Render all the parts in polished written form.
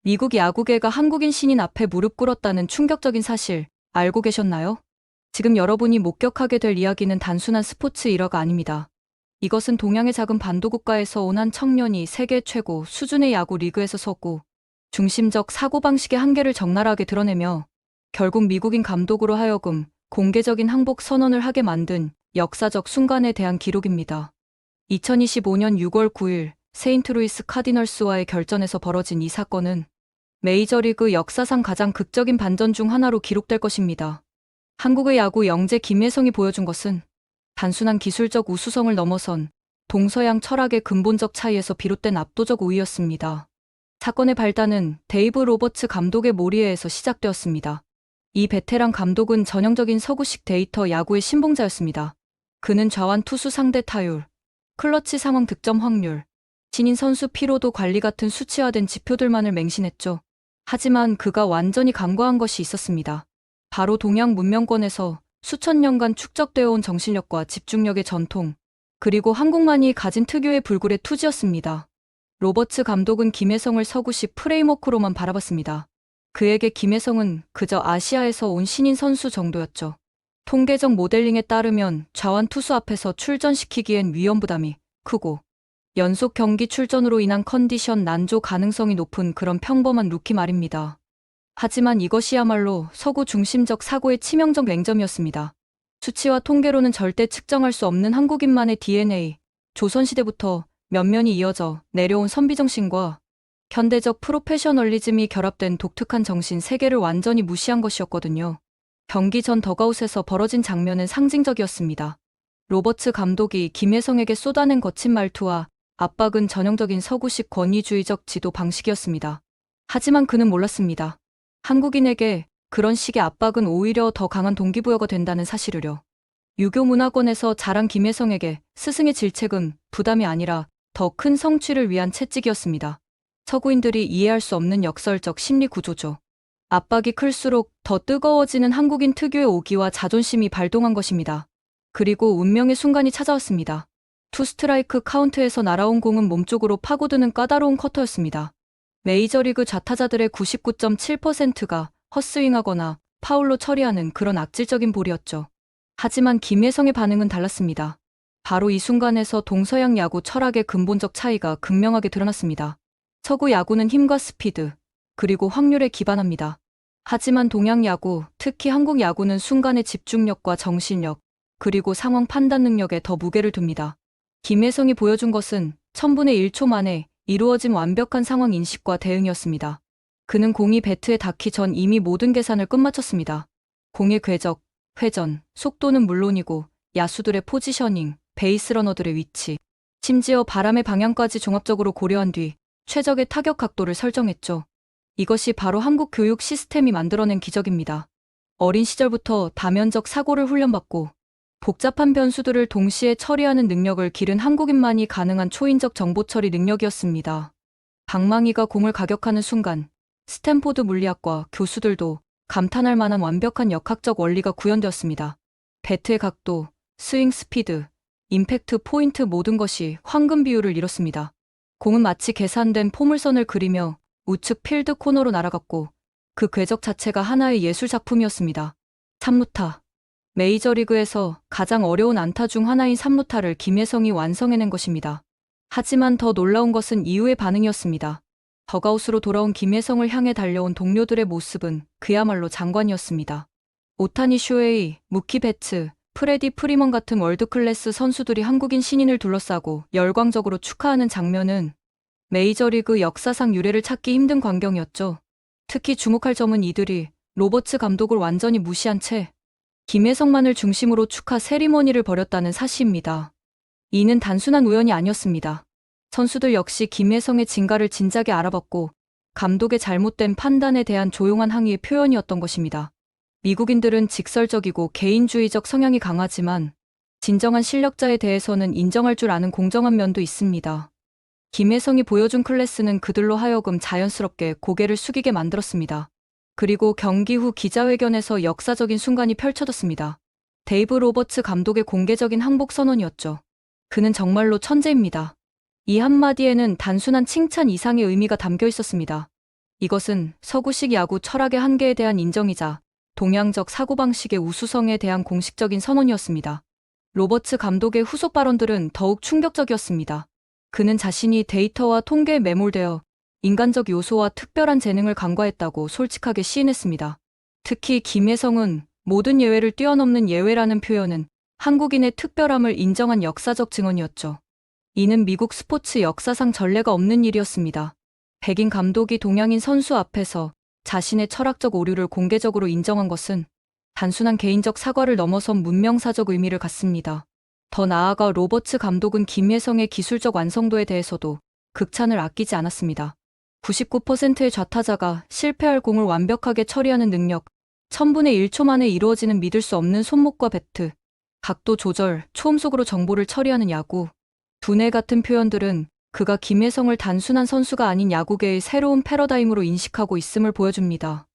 미국 야구계가 한국인 신인 앞에 무릎 꿇었다는 충격적인 사실 알고 계셨나요? 지금 여러분이 목격하게 될 이야기는 단순한 스포츠 일화가 아닙니다. 이것은 동양의 작은 반도 국가에서 온 한 청년이 세계 최고 수준의 야구 리그에서 서고 중심적 사고방식의 한계를 적나라하게 드러내며 결국 미국인 감독으로 하여금 공개적인 항복 선언을 하게 만든 역사적 순간에 대한 기록입니다. 2025년 6월 9일 세인트루이스 카디널스와의 결전에서 벌어진 이 사건은 메이저리그 역사상 가장 극적인 반전 중 하나로 기록될 것입니다. 한국의 야구 영재 김혜성이 보여준 것은 단순한 기술적 우수성을 넘어선 동서양 철학의 근본적 차이에서 비롯된 압도적 우위였습니다. 사건의 발단은 데이브 로버츠 감독의 몰이에에서 시작되었습니다. 이 베테랑 감독은 전형적인 서구식 데이터 야구의 신봉자였습니다. 그는 좌완 투수 상대 타율, 클러치 상황 득점 확률, 신인 선수 피로도 관리 같은 수치화된 지표들만을 맹신했죠. 하지만 그가 완전히 간과한 것이 있었습니다. 바로 동양 문명권에서 수천 년간 축적되어 온 정신력과 집중력의 전통, 그리고 한국만이 가진 특유의 불굴의 투지였습니다. 로버츠 감독은 김혜성을 서구식 프레임워크로만 바라봤습니다. 그에게 김혜성은 그저 아시아에서 온 신인 선수 정도였죠. 통계적 모델링에 따르면 좌완 투수 앞에서 출전시키기엔 위험 부담이 크고 연속 경기 출전으로 인한 컨디션 난조 가능성이 높은 그런 평범한 루키 말입니다. 하지만 이것이야말로 서구 중심적 사고의 치명적 맹점이었습니다. 수치와 통계로는 절대 측정할 수 없는 한국인만의 DNA, 조선시대부터 면면이 이어져 내려온 선비정신과 현대적 프로페셔널리즘이 결합된 독특한 정신 세 개를 완전히 무시한 것이었거든요. 경기 전 더가웃에서 벌어진 장면은 상징적이었습니다. 로버츠 감독이 김혜성에게 쏟아낸 거친 말투와 압박은 전형적인 서구식 권위주의적 지도 방식이었습니다. 하지만 그는 몰랐습니다. 한국인에게 그런 식의 압박은 오히려 더 강한 동기부여가 된다는 사실을요. 유교 문화권에서 자란 김혜성에게 스승의 질책은 부담이 아니라 더 큰 성취를 위한 채찍이었습니다. 서구인들이 이해할 수 없는 역설적 심리 구조죠. 압박이 클수록 더 뜨거워지는 한국인 특유의 오기와 자존심이 발동한 것입니다. 그리고 운명의 순간이 찾아왔습니다. 투 스트라이크 카운트에서 날아온 공은 몸쪽으로 파고드는 까다로운 커터였습니다. 메이저리그 좌타자들의 99.7%가 헛스윙하거나 파울로 처리하는 그런 악질적인 볼이었죠. 하지만 김혜성의 반응은 달랐습니다. 바로 이 순간에서 동서양 야구 철학의 근본적 차이가 극명하게 드러났습니다. 서구 야구는 힘과 스피드, 그리고 확률에 기반합니다. 하지만 동양 야구, 특히 한국 야구는 순간의 집중력과 정신력, 그리고 상황 판단 능력에 더 무게를 둡니다. 김혜성이 보여준 것은 1000분의 1초 만에 이루어진 완벽한 상황 인식과 대응이었습니다. 그는 공이 배트에 닿기 전 이미 모든 계산을 끝마쳤습니다. 공의 궤적, 회전, 속도는 물론이고 야수들의 포지셔닝, 베이스러너들의 위치, 심지어 바람의 방향까지 종합적으로 고려한 뒤 최적의 타격 각도를 설정했죠. 이것이 바로 한국 교육 시스템이 만들어낸 기적입니다. 어린 시절부터 다면적 사고를 훈련받고 복잡한 변수들을 동시에 처리하는 능력을 기른 한국인만이 가능한 초인적 정보 처리 능력이었습니다. 방망이가 공을 가격하는 순간 스탠포드 물리학과 교수들도 감탄할 만한 완벽한 역학적 원리가 구현되었습니다. 배트의 각도, 스윙 스피드, 임팩트 포인트 모든 것이 황금 비율을 이뤘습니다. 공은 마치 계산된 포물선을 그리며 우측 필드 코너로 날아갔고 그 궤적 자체가 하나의 예술 작품이었습니다. 3루타. 메이저리그에서 가장 어려운 안타 중 하나인 3루타를 김혜성이 완성해낸 것입니다. 하지만 더 놀라운 것은 이후의 반응이었습니다. 더가웃으로 돌아온 김혜성을 향해 달려온 동료들의 모습은 그야말로 장관이었습니다. 오타니 쇼헤이, 무키 베츠, 프레디 프리먼 같은 월드클래스 선수들이 한국인 신인을 둘러싸고 열광적으로 축하하는 장면은 메이저리그 역사상 유례를 찾기 힘든 광경이었죠. 특히 주목할 점은 이들이 로버츠 감독을 완전히 무시한 채 김혜성만을 중심으로 축하 세리머니를 벌였다는 사실입니다. 이는 단순한 우연이 아니었습니다. 선수들 역시 김혜성의 진가를 진작에 알아봤고 감독의 잘못된 판단에 대한 조용한 항의의 표현이었던 것입니다. 미국인들은 직설적이고 개인주의적 성향이 강하지만 진정한 실력자에 대해서는 인정할 줄 아는 공정한 면도 있습니다. 김혜성이 보여준 클래스는 그들로 하여금 자연스럽게 고개를 숙이게 만들었습니다. 그리고 경기 후 기자회견에서 역사적인 순간이 펼쳐졌습니다. 데이브 로버츠 감독의 공개적인 항복 선언이었죠. 그는 정말로 천재입니다. 이 한마디에는 단순한 칭찬 이상의 의미가 담겨 있었습니다. 이것은 서구식 야구 철학의 한계에 대한 인정이자 동양적 사고방식의 우수성에 대한 공식적인 선언이었습니다. 로버츠 감독의 후속 발언들은 더욱 충격적이었습니다. 그는 자신이 데이터와 통계에 매몰되어 인간적 요소와 특별한 재능을 간과했다고 솔직하게 시인했습니다. 특히 김혜성은 모든 예외를 뛰어넘는 예외라는 표현은 한국인의 특별함을 인정한 역사적 증언이었죠. 이는 미국 스포츠 역사상 전례가 없는 일이었습니다. 백인 감독이 동양인 선수 앞에서 자신의 철학적 오류를 공개적으로 인정한 것은 단순한 개인적 사과를 넘어선 문명사적 의미를 갖습니다. 더 나아가 로버츠 감독은 김혜성의 기술적 완성도에 대해서도 극찬을 아끼지 않았습니다. 99%의 좌타자가 실패할 공을 완벽하게 처리하는 능력, 1000분의 1초 만에 이루어지는 믿을 수 없는 손목과 배트, 각도 조절, 초음속으로 정보를 처리하는 야구, 두뇌 같은 표현들은 그가 김혜성을 단순한 선수가 아닌 야구계의 새로운 패러다임으로 인식하고 있음을 보여줍니다.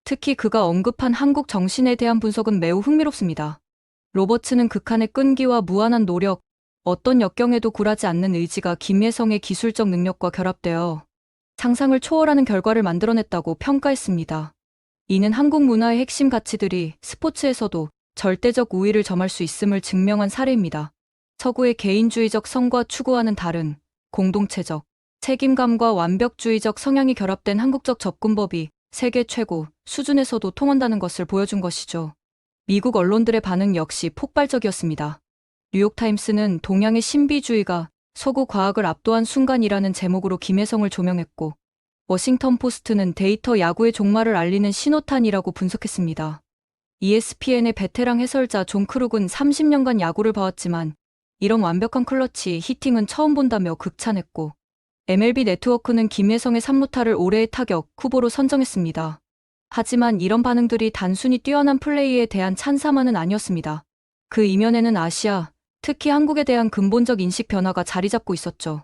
특히 그가 언급한 한국 정신에 대한 분석은 매우 흥미롭습니다. 로버츠는 극한의 끈기와 무한한 노력, 어떤 역경에도 굴하지 않는 의지가 김혜성의 기술적 능력과 결합되어 상상을 초월하는 결과를 만들어냈다고 평가했습니다. 이는 한국 문화의 핵심 가치들이 스포츠에서도 절대적 우위를 점할 수 있음을 증명한 사례입니다. 서구의 개인주의적 성과 추구하는 다른 공동체적 책임감과 완벽주의적 성향이 결합된 한국적 접근법이 세계 최고 수준에서도 통한다는 것을 보여준 것이죠. 미국 언론들의 반응 역시 폭발적이었습니다. 뉴욕타임스는 동양의 신비주의가 서구 과학을 압도한 순간이라는 제목으로 김혜성을 조명했고, 워싱턴 포스트는 데이터 야구의 종말을 알리는 신호탄이라고 분석했습니다. ESPN의 베테랑 해설자 존 크룩은 30년간 야구를 봐왔지만 이런 완벽한 클러치 히팅은 처음 본다며 극찬했고, MLB 네트워크는 김혜성의 3루타를 올해의 타격 후보로 선정했습니다. 하지만 이런 반응들이 단순히 뛰어난 플레이에 대한 찬사만은 아니었습니다. 그 이면에는 아시아, 특히 한국에 대한 근본적 인식 변화가 자리 잡고 있었죠.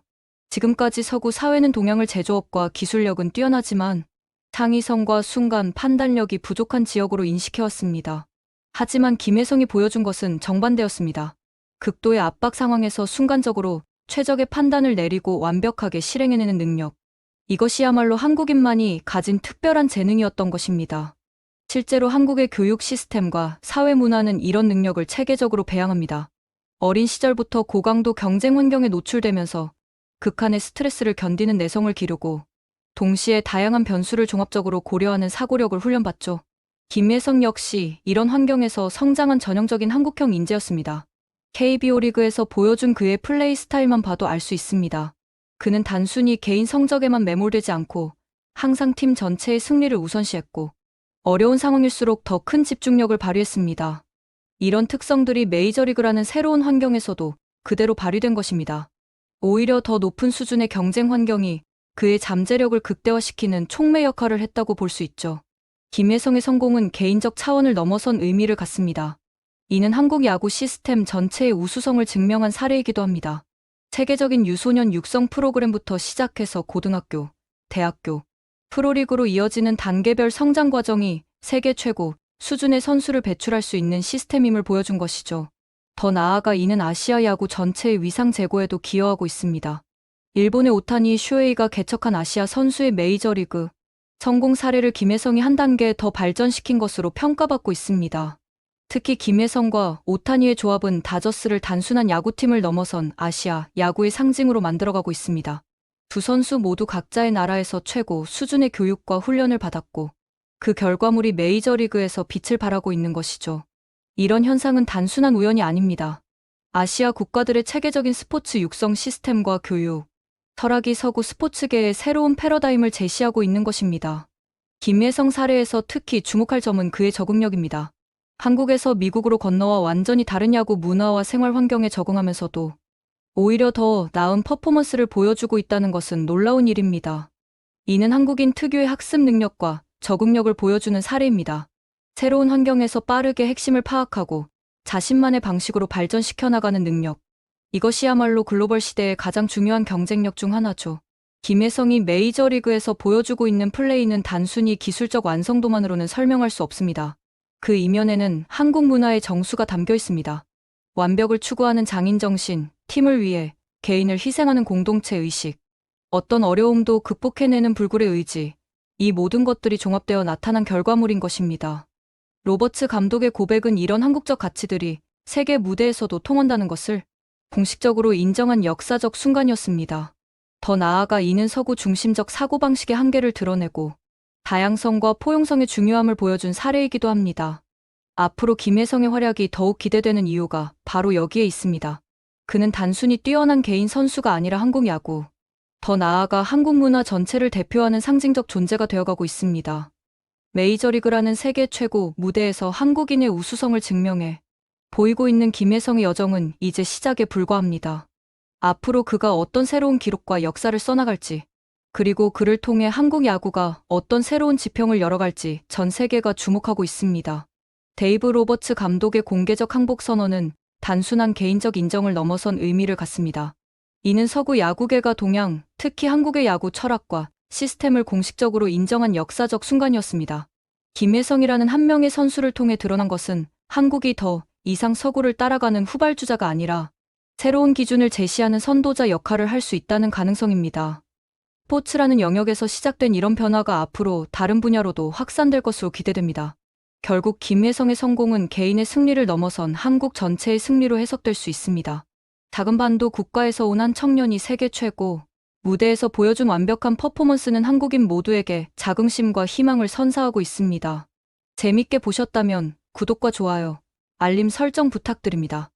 지금까지 서구 사회는 동양을 제조업과 기술력은 뛰어나지만 창의성과 순간 판단력이 부족한 지역으로 인식해왔습니다. 하지만 김혜성이 보여준 것은 정반대였습니다. 극도의 압박 상황에서 순간적으로 최적의 판단을 내리고 완벽하게 실행해내는 능력. 이것이야말로 한국인만이 가진 특별한 재능이었던 것입니다. 실제로 한국의 교육 시스템과 사회 문화는 이런 능력을 체계적으로 배양합니다. 어린 시절부터 고강도 경쟁 환경에 노출되면서 극한의 스트레스를 견디는 내성을 기르고 동시에 다양한 변수를 종합적으로 고려하는 사고력을 훈련받죠. 김혜성 역시 이런 환경에서 성장한 전형적인 한국형 인재였습니다. KBO 리그에서 보여준 그의 플레이 스타일만 봐도 알 수 있습니다. 그는 단순히 개인 성적에만 매몰되지 않고 항상 팀 전체의 승리를 우선시했고 어려운 상황일수록 더 큰 집중력을 발휘했습니다. 이런 특성들이 메이저리그라는 새로운 환경에서도 그대로 발휘된 것입니다. 오히려 더 높은 수준의 경쟁 환경이 그의 잠재력을 극대화시키는 촉매 역할을 했다고 볼 수 있죠. 김혜성의 성공은 개인적 차원을 넘어선 의미를 갖습니다. 이는 한국 야구 시스템 전체의 우수성을 증명한 사례이기도 합니다. 체계적인 유소년 육성 프로그램부터 시작해서 고등학교, 대학교, 프로리그로 이어지는 단계별 성장 과정이 세계 최고 수준의 선수를 배출할 수 있는 시스템임을 보여준 것이죠. 더 나아가 이는 아시아 야구 전체의 위상 제고에도 기여하고 있습니다. 일본의 오타니 슈에이가 개척한 아시아 선수의 메이저리그 성공 사례를 김혜성이 한 단계 더 발전시킨 것으로 평가받고 있습니다. 특히 김혜성과 오타니의 조합은 다저스를 단순한 야구팀을 넘어선 아시아 야구의 상징으로 만들어가고 있습니다. 두 선수 모두 각자의 나라에서 최고 수준의 교육과 훈련을 받았고 그 결과물이 메이저리그에서 빛을 발하고 있는 것이죠. 이런 현상은 단순한 우연이 아닙니다. 아시아 국가들의 체계적인 스포츠 육성 시스템과 교육, 철학이 서구 스포츠계의 새로운 패러다임을 제시하고 있는 것입니다. 김혜성 사례에서 특히 주목할 점은 그의 적응력입니다. 한국에서 미국으로 건너와 완전히 다른 야구 문화와 생활 환경에 적응하면서도 오히려 더 나은 퍼포먼스를 보여주고 있다는 것은 놀라운 일입니다. 이는 한국인 특유의 학습 능력과 적응력을 보여주는 사례입니다. 새로운 환경에서 빠르게 핵심을 파악하고 자신만의 방식으로 발전시켜 나가는 능력. 이것이야말로 글로벌 시대의 가장 중요한 경쟁력 중 하나죠. 김혜성이 메이저리그에서 보여주고 있는 플레이는 단순히 기술적 완성도만으로는 설명할 수 없습니다. 그 이면에는 한국 문화의 정수가 담겨 있습니다. 완벽을 추구하는 장인정신, 팀을 위해 개인을 희생하는 공동체 의식, 어떤 어려움도 극복해내는 불굴의 의지, 이 모든 것들이 종합되어 나타난 결과물인 것입니다. 로버츠 감독의 고백은 이런 한국적 가치들이 세계 무대에서도 통한다는 것을 공식적으로 인정한 역사적 순간이었습니다. 더 나아가 이는 서구 중심적 사고방식의 한계를 드러내고 다양성과 포용성의 중요함을 보여준 사례이기도 합니다. 앞으로 김혜성의 활약이 더욱 기대되는 이유가 바로 여기에 있습니다. 그는 단순히 뛰어난 개인 선수가 아니라 한국 야구, 더 나아가 한국 문화 전체를 대표하는 상징적 존재가 되어가고 있습니다. 메이저리그라는 세계 최고 무대에서 한국인의 우수성을 증명해 보이고 있는 김혜성의 여정은 이제 시작에 불과합니다. 앞으로 그가 어떤 새로운 기록과 역사를 써나갈지, 그리고 그를 통해 한국 야구가 어떤 새로운 지평을 열어갈지 전 세계가 주목하고 있습니다. 데이브 로버츠 감독의 공개적 항복 선언은 단순한 개인적 인정을 넘어선 의미를 갖습니다. 이는 서구 야구계가 동양, 특히 한국의 야구 철학과 시스템을 공식적으로 인정한 역사적 순간이었습니다. 김혜성이라는 한 명의 선수를 통해 드러난 것은 한국이 더 이상 서구를 따라가는 후발주자가 아니라 새로운 기준을 제시하는 선도자 역할을 할 수 있다는 가능성입니다. 스포츠라는 영역에서 시작된 이런 변화가 앞으로 다른 분야로도 확산될 것으로 기대됩니다. 결국 김혜성의 성공은 개인의 승리를 넘어선 한국 전체의 승리로 해석될 수 있습니다. 작은 반도 국가에서 온 한 청년이 세계 최고 무대에서 보여준 완벽한 퍼포먼스는 한국인 모두에게 자긍심과 희망을 선사하고 있습니다. 재밌게 보셨다면 구독과 좋아요, 알림 설정 부탁드립니다.